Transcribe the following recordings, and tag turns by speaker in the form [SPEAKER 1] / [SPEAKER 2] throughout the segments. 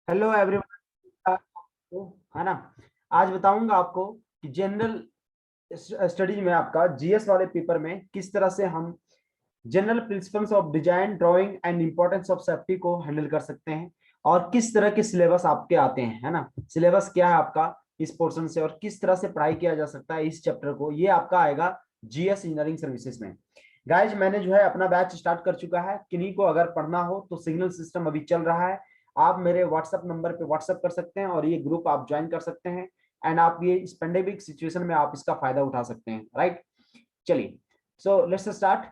[SPEAKER 1] Hello everyone. है ना। आज बताऊंगा आपको कि जनरल स्टडीज में आपका जीएस वाले पेपर में किस तरह से हम general principles of design drawing and importance of safety को हैंडल कर सकते हैं और किस तरह के सिलेबस आपके आते हैं। है ना। सिलेबस क्या है आपका इस पोर्शन से और किस तरह से पढ़ाई किया जा सकता है इस चैप्टर को, ये आपका आएगा जीएस इंजीनियरिंग सर्विसेज में। गाइज मैंने जो है अपना बैच स्टार्ट कर चुका है। किन्हीं को अगर पढ़ना हो तो सिग्नल सिस्टम अभी चल रहा है। आप मेरे व्हाट्सएप नंबर पे व्हाट्सएप कर सकते हैं और ये ग्रुप आप ज्वाइन कर सकते हैं। एंड आप ये इस पेंडेमिक सिचुएशन में आप इसका फायदा उठा सकते हैं। राइट। चलिए, so let's start.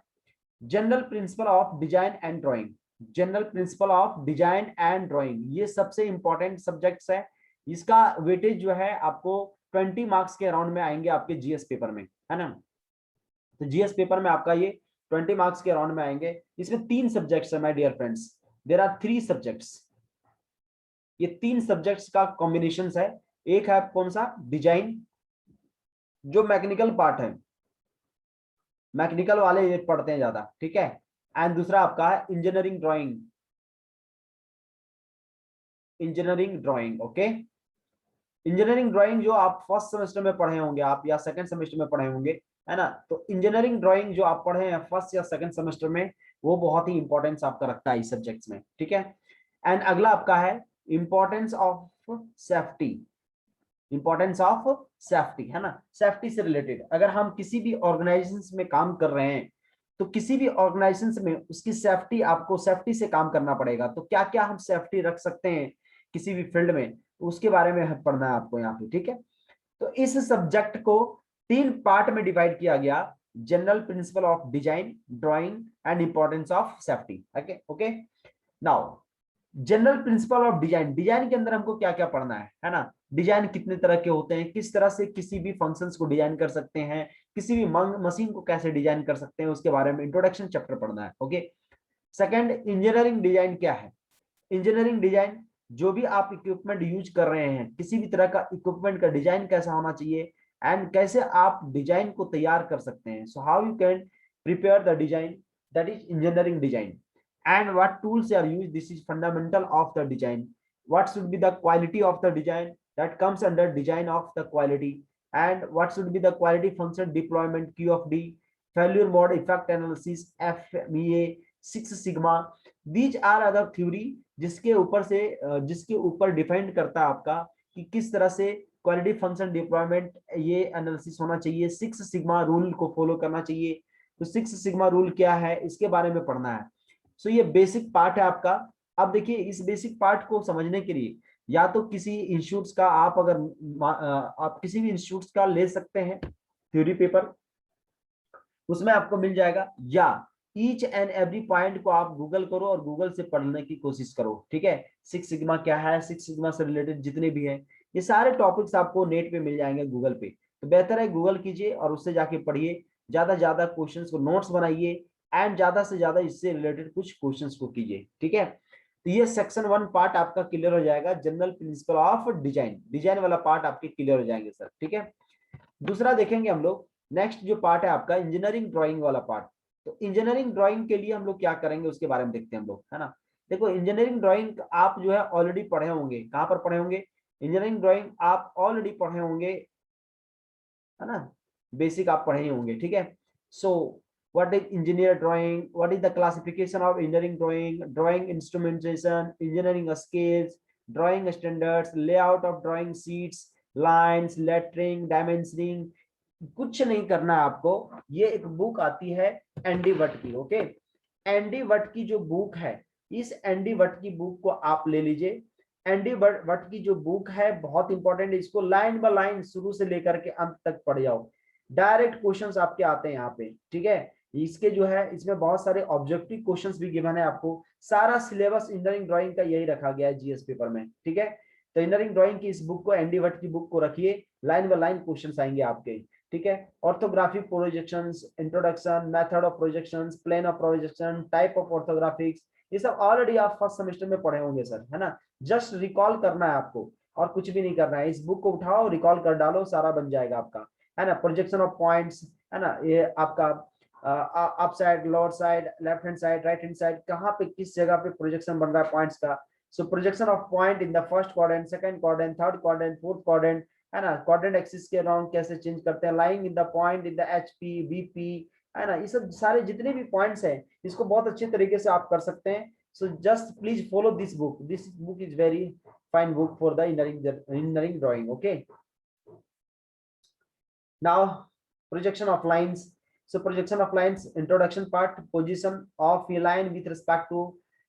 [SPEAKER 1] General principle of design and drawing. General principle of design and drawing ये सबसे इंपॉर्टेंट सब्जेक्ट्स है। इसका वेटेज जो है आपको 20 मार्क्स के अराउंड में आएंगे आपके जीएस पेपर में। है ना। तो जीएस पेपर में आपका ये 20 मार्क्स के अराउंड में आएंगे। इसमें 3 सब्जेक्ट्स है my dear friends. There are 3 subjects. ये 3 सब्जेक्ट्स का कॉम्बिनेशन है। एक है कौन सा, डिजाइन, जो मैकेनिकल पार्ट है, मैकेनिकल वाले ये पढ़ते हैं ज्यादा। ठीक है। एंड दूसरा आपका है engineering drawing. Engineering drawing, okay. Engineering drawing जो आप फर्स्ट सेमेस्टर में पढ़े होंगे आप या सेकंड सेमेस्टर में पढ़े होंगे, है ना। तो इंजीनियरिंग ड्राइंग जो आप पढ़े हैं फर्स्ट या सेकंड सेमेस्टर में, वो बहुत ही इंपॉर्टेंस आपका रखता है इस सब्जेक्ट्स में। ठीक है। एंड अगला आपका है importance of safety. Importance of safety, है ना। सेफ्टी से रिलेटेड अगर हम किसी भी ऑर्गेनाइजेशन में काम कर रहे हैं तो किसी भी ऑर्गेनाइजेशन में उसकी सेफ्टी, आपको सेफ्टी से काम करना पड़ेगा। तो क्या क्या हम सेफ्टी रख सकते हैं किसी भी फील्ड में, उसके बारे में पढ़ना है आपको यहाँ पे। ठीक है। तो इस सब्जेक्ट को 3 पार्ट में डिवाइड किया गया। General principle of design drawing and importance of safety. Okay okay. Now general principle of design. Design के अंदर हमको क्या क्या पढ़ना है ना। डिजाइन कितने तरह के होते हैं, किस तरह से किसी भी फंक्शंस को डिजाइन कर सकते हैं, किसी भी मशीन को कैसे डिजाइन कर सकते हैं, उसके बारे में इंट्रोडक्शन चैप्टर पढ़ना है। ओके। सेकंड, इंजीनियरिंग डिजाइन क्या है। इंजीनियरिंग डिजाइन, जो भी आप इक्विपमेंट यूज कर रहे हैं, किसी भी तरह का इक्विपमेंट का डिजाइन कैसा होना चाहिए एंड कैसे आप डिजाइन को तैयार कर सकते हैं। So how you can prepare the design, that is engineering design. And what tools are used, this is fundamental of the design. What should be the quality of the design, that comes under design of the quality. And what should be the quality function deployment, QFD, failure mode effect analysis, FMEA, Six Sigma. These are other theory जिसके ऊपर से जिसके ऊपर define करता है आपका कि किस तरह से क्वालिटी फंक्शन डिप्लॉयमेंट ये एनालिसिस होना चाहिए, 6 सिग्मा रूल को फॉलो करना चाहिए। तो 6 सिग्मा रूल क्या है इसके बारे में पढ़ना है। सो ये बेसिक पार्ट है आपका। अब देखिए इस बेसिक पार्ट को समझने के लिए या तो किसी इंस्टीट्यूट का आप अगर आप किसी भी इंस्टीट्यूट का ले सकते हैं थ्योरी पेपर, उसमें आपको मिल जाएगा, या ईच एंड एवरी पॉइंट को आप गूगल करो और गूगल से पढ़ने की कोशिश करो। ठीक है। 6 सिग्मा क्या है, 6 सिग्मा से रिलेटेड जितने भी हैं ये सारे टॉपिक्स आपको नेट पे मिल जाएंगे गूगल पे। तो बेहतर है गूगल कीजिए और उससे जाके पढ़िए, ज्यादा ज्यादा क्वेश्चंस को नोट्स बनाइए एंड ज्यादा से ज्यादा इससे रिलेटेड कुछ क्वेश्चंस को कीजिए। ठीक है। तो ये सेक्शन 1 पार्ट आपका क्लियर हो जाएगा। General principle of design, design वाला पार्ट आपके क्लियर हो जाएंगे सर। ठीक है। दूसरा देखेंगे हम लोग, नेक्स्ट जो पार्ट है आपका इंजीनियरिंग ड्राइंग वाला पार्ट। तो इंजीनियरिंग ड्राइंग के लिए हम लोग क्या करेंगे उसके बारे में देखते हैं हम लोग, है ना। देखो इंजीनियरिंग ड्राइंग आप जो है ऑलरेडी पढ़े होंगे, कहाँ पर पढ़े होंगे, इंजीनियरिंग ड्राइंग आप ऑलरेडी पढ़े होंगे, है ना। बेसिक आप पढ़े ही होंगे। ठीक है। So what is engineer drawing, what is the classification of engineering drawing, drawing instrumentation, engineering scales, drawing standards, layout of drawing sheets, lines, lettering, dimensioning. कुछ नहीं करना है आपको। ये एक बुक आती है एनडी वट की। ओके। एनडी वट की जो बुक है, इस एनडी वट की बुक को आप ले लीजिए। एनडी वट की जो बुक है बहुत इंपॉर्टेंट है, इसको लाइन बाय लाइन शुरू से लेकर के अंत तक पढ़ जाओ। डायरेक्ट क्वेश्चंस आपके आते हैं यहाँ पे। ठीक है। इसके जो है इसमें बहुत सारे ऑब्जेक्टिव क्वेश्चंस भी गिवन है आपको। सारा सिलेबस इंजीनियरिंग ड्राइंग का यही रखा गया है जीएस पेपर में। ठीक है। तो इंजीनियरिंग ड्राइंग की इस बुक को, एनडी वट की बुक को रखिए, लाइन बाय लाइन क्वेश्चंस आएंगे आपके। ठीक है। Orthographic projections, introduction, method of projections, plane of projection, type of orthographics, ये सब ऑलरेडी आप फर्स्ट सेमेस्टर में पढ़े होंगे सर, है ना। जस्ट रिकॉल करना है आपको और कुछ भी नहीं करना है। इस बुक को उठाओ, रिकॉल कर डालो, सारा बन जाएगा आपका, है ना। प्रोजेक्शन ऑफ पॉइंट्स, है ना, ये आपका up side, lower side, left hand side, right hand side, कहाँ पे किस जगह पे प्रोजेक्शन बन रहा है पॉइंट्स का, so projection of point in the first quadrant, second quadrant, third quadrant, fourth quadrant, है ना, क्वाड्रेंट एक्सिस के अराउंड कैसे चेंज करते हैं, lying in the point in the HP VP, है ना, ये सब सारे जितने भी पॉइंट्स हैं इसको बहुत अच्छे तरीके से आप कर सकते हैं। So just please follow this book is very fine book for the engineering drawing. Okay, now projection of lines. So projection of lines, introduction part, position of a line with respect to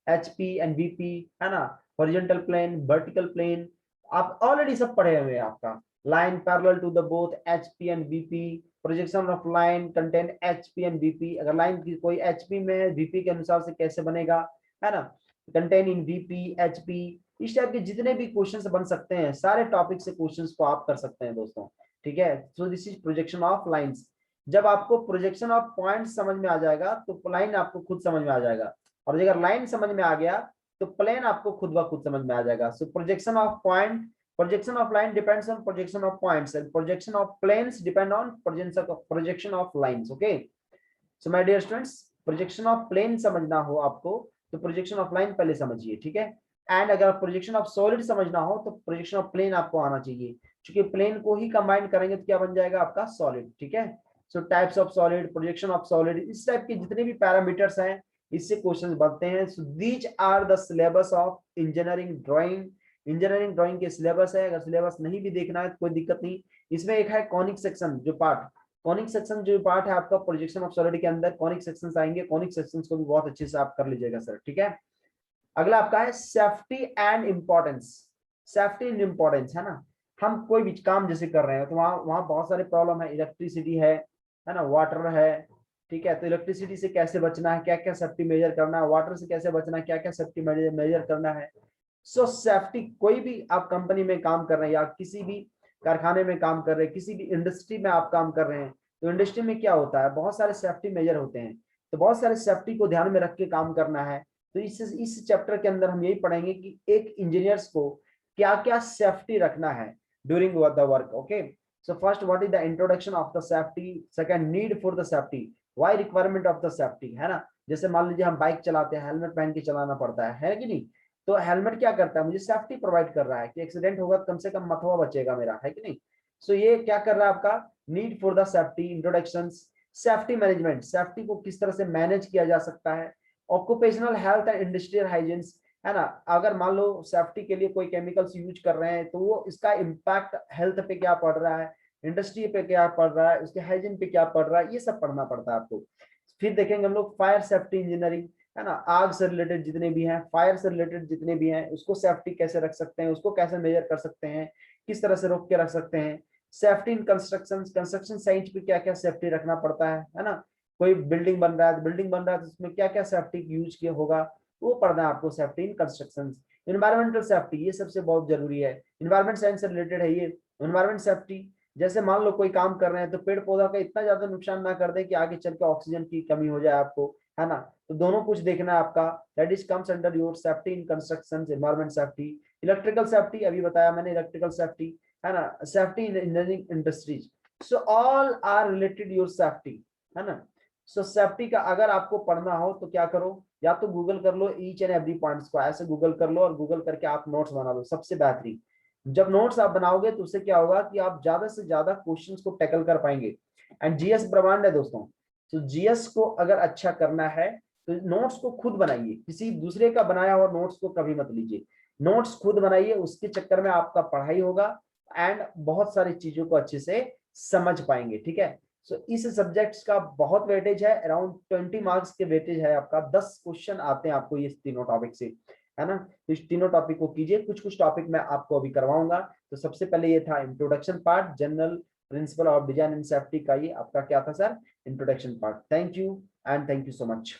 [SPEAKER 1] HP and VP, है ना, horizontal plane, vertical plane, आप already सब पढ़े हुए हैं। आपका line parallel to the both HP and VP, projection of line contain HP and VP, अगर line की कोई HP में VP के अनुसार से कैसे बनेगा, है ना, contain in VP HP, इस टाइप के जितने भी क्वेश्चंस बन सकते हैं सारे टॉपिक से क्वेश्चंस को आप कर सकते हैं दोस्तों, ठीक है। So this is projection of lines. जब आपको प्रोजेक्शन ऑफ पॉइंट समझ में आ जाएगा तो लाइन आपको खुद समझ में आ जाएगा, और अगर लाइन समझ में आ गया तो प्लेन आपको खुद ब खुद समझ में आ जाएगा। So projection of point, projection of line depends on projection of points, and projection of planes depend on projection of lines. Okay, so my dear students, projection of plane समझना हो आपको तो प्रोजेक्शन ऑफ लाइन पहले समझिए, ठीक है। And अगर projection of solid समझना हो तो प्रोजेक्शन ऑफ प्लेन आपको आना चाहिए, क्योंकि प्लेन को ही कंबाइन करेंगे तो क्या बन जाएगा आपका सॉलिड, ठीक है। So types of solid, projection of solid, इस टाइप के जितने भी पैरामीटर्स हैं इससे क्वेश्चंस बनते हैं। So these are the syllabus of engineering drawing. Engineering drawing के सिलेबस है, अगर सिलेबस नहीं भी देखना है तो कोई दिक्कत नहीं। इसमें एक है कॉनिक सेक्शन जो पार्ट, कॉनिक सेक्शन जो पार्ट है आपका प्रोजेक्शन ऑफ सॉलिड के अंदर कॉनिक सेक्शंस आएंगे, कॉनिक सेक्शंस को भी बहुत अच्छे से आप कर लीजिएगा सर, ठीक है। अगला आपका है safety and importance. Safety and importance, है ना, हम कोई भी काम जैसे कर रहे हैं तो वहां बहुत सारे प्रॉब्लम है, इलेक्ट्रिसिटी है ना, वाटर है, ठीक है। तो इलेक्ट्रिसिटी से कैसे बचना है, क्या क्या सेफ्टी मेजर करना है, वाटर से कैसे बचना है, क्या क्या सेफ्टी मेजर करना है। सो सेफ्टी, कोई भी आप कंपनी में काम कर रहे हैं या किसी भी कारखाने में काम कर रहे हैं, किसी भी इंडस्ट्री में आप काम कर रहे हैं, तो इंडस्ट्री में क्या होता है, बहुत सारे सेफ्टी मेजर होते हैं, तो बहुत सारे सेफ्टी को ध्यान में रख के काम करना है। तो इस चैप्टर के अंदर हम यही पढ़ेंगे कि एक इंजीनियर्स को क्या क्या सेफ्टी रखना है during the work. Okay, so first, what is the introduction of the safety, second, need for the safety, why requirement of the safety, है ना। जैसे मान लीजिए हम बाइक चलाते हैं, हेलमेट पहन के चलाना पड़ता है कि नहीं, तो हेलमेट क्या करता है, मुझे सेफ्टी प्रोवाइड कर रहा है कि एक्सीडेंट होगा तो कम से कम मथुआ बचेगा मेरा, है कि नहीं। सो ये क्या कर रहा है आपका, need for the safety, introduction, safety management, safety को किस तरह से मैनेज किया जा सकता है, occupational health and industrial hygiene, है ना, अगर मान लो सेफ्टी के लिए कोई केमिकल्स यूज कर रहे हैं तो वो इसका इम्पैक्ट हेल्थ पे क्या पड़ रहा है, इंडस्ट्री पे क्या पड़ रहा है, उसके हाइजीन पे क्या पड़ रहा है, ये सब पढ़ना पड़ता है आपको। फिर देखेंगे हम लोग फायर सेफ्टी इंजीनियरिंग, है ना, आग से रिलेटेड जितने भी हैं, फायर से रिलेटेड जितने भी हैं, उसको सेफ्टी कैसे रख सकते हैं, उसको कैसे मेजर कर सकते हैं, किस तरह से रोक के रख सकते हैं। Safety in construction, construction site पे क्या क्या सेफ्टी रखना पड़ता है ना, कोई बिल्डिंग बन रहा है तो उसमें क्या क्या सेफ्टी यूज किया होगा, वो पढ़ना है आपको, safety in construction. Environmental safety, ये सबसे बहुत जरूरी है, इन्वायरमेंट साइंस से रिलेटेड है ये। इन्वायरमेंट सेफ्टी, जैसे मान लो कोई काम कर रहे हैं तो पेड़ पौधा का इतना ज्यादा नुकसान ना कर दे कि आगे चल के ऑक्सीजन की कमी हो जाए आपको, है ना। तो दोनों कुछ देखना है आपका, that is comes under your safety in construction, environment safety. Electrical safety अभी बताया मैंने, इलेक्ट्रिकल सेफ्टी, है ना, safety in engineering industries, so all are related your safety, है ना। सो सेफ्टी का अगर आपको पढ़ना हो तो क्या करो, या तो गूगल कर लो ईच एंड एवरी पॉइंट्स को, ऐसे गूगल कर लो और गूगल करके आप नोट्स बना लो, सबसे बेहतरीन। जब नोट्स आप बनाओगे तो उससे क्या होगा कि आप ज्यादा से ज्यादा क्वेश्चंस को टैकल कर पाएंगे। एंड जीएस ब्रह्मांड है दोस्तों, तो जीएस को अगर अच्छा करना है तो नोट्स को खुद बनाइए, किसी दूसरे का बनाया हुआ नोट्स को कभी मत लीजिए, नोट्स खुद बनाइए, उसके चक्कर में आपका पढ़ाई होगा एंड बहुत सारी चीजों को अच्छे से समझ पाएंगे, ठीक है। सो इस सब्जेक्ट्स का बहुत वेटेज है, अराउंड 20 मार्क्स के वेटेज है आपका, 10 क्वेश्चन आते हैं आपको ये तीनों टॉपिक से, है ना। तो इस तीनों टॉपिक को कीजिए, कुछ कुछ टॉपिक मैं आपको अभी करवाऊंगा। तो सबसे पहले ये था introduction part, general principle of design and safety का, ये आपका क्या था sir, introduction part. Thank you and thank you so much.